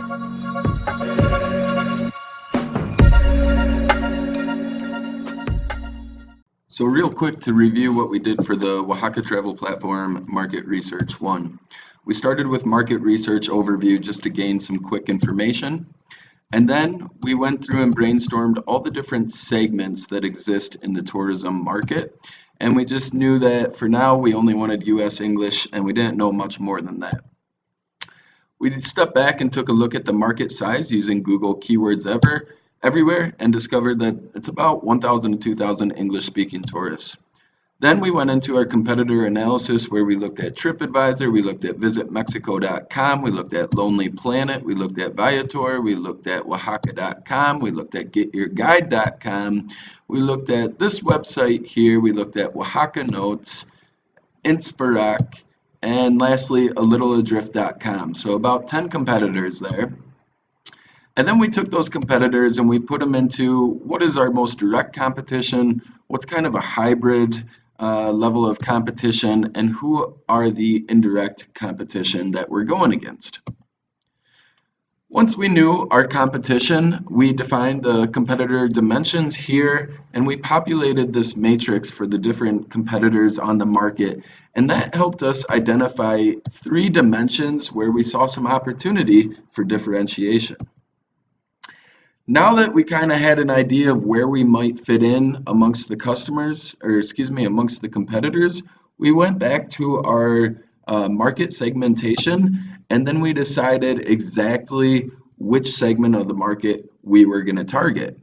So real quick to review what we did for the Oaxaca Travel Platform Market Research 1. We started with market research overview just to gain some quick information. And then we went through and brainstormed all the different segments that exist in the tourism market. And we just knew that for now we only wanted US English and we didn't know much more than that. We stepped back and took a look at the market size using Google Keywords Everywhere and discovered that it's about 1,000 to 2,000 English-speaking tourists. Then we went into our competitor analysis where we looked at TripAdvisor, we looked at visitmexico.com, we looked at Lonely Planet, we looked at Viator, we looked at oaxaca.com, we looked at getyourguide.com, we looked at this website here, we looked at OaxacaNotes, Inspirac, and lastly, alittle-adrift.com. So about 10 competitors there. And then we took those competitors and we put them into what is our most direct competition, what's kind of a hybrid level of competition, and who are the indirect competition that we're going against. Once we knew our competition, we defined the competitor dimensions here, and we populated this matrix for the different competitors on the market. And that helped us identify 3 dimensions where we saw some opportunity for differentiation. Now that we kind of had an idea of where we might fit in amongst the amongst the competitors, we went back to our market segmentation, and then we decided exactly which segment of the market we were going to target.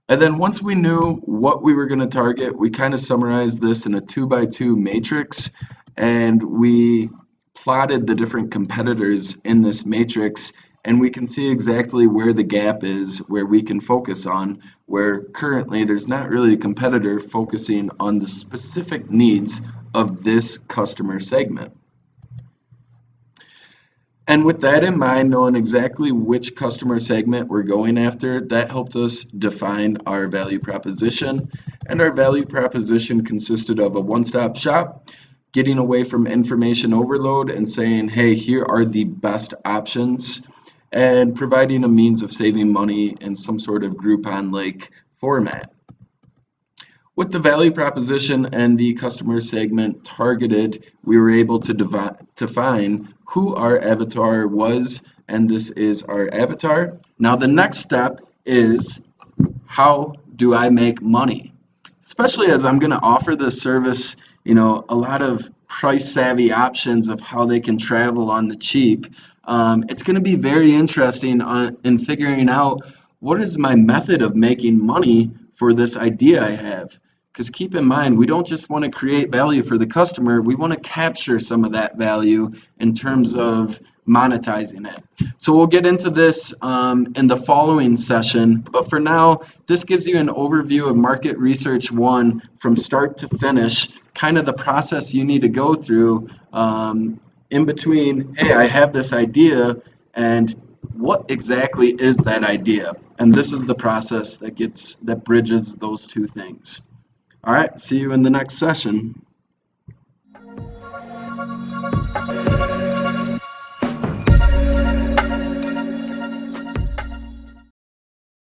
And then once we knew what we were going to target, we kind of summarized this in a 2x2 matrix, and we plotted the different competitors in this matrix, and we can see exactly where the gap is, where we can focus on, where currently there's not really a competitor focusing on the specific needs of this customer segment. And with that in mind, knowing exactly which customer segment we're going after, that helped us define our value proposition. And our value proposition consisted of a one-stop shop, getting away from information overload and saying, hey, here are the best options, and providing a means of saving money in some sort of Groupon-like format. With the value proposition and the customer segment targeted, we were able to define who our avatar was, and this is our avatar. Now the next step is, how do I make money? Especially as I'm going to offer this service, a lot of price-savvy options of how they can travel on the cheap. It's going to be very interesting in figuring out what is my method of making money for this idea I have. Because keep in mind, we don't just want to create value for the customer, we want to capture some of that value in terms of monetizing it. So we'll get into this in the following session, but for now, this gives you an overview of Market Research 1 from start to finish, kind of the process you need to go through in between, hey, I have this idea, and what exactly is that idea? And this is the process that bridges those 2 things. All right, see you in the next session.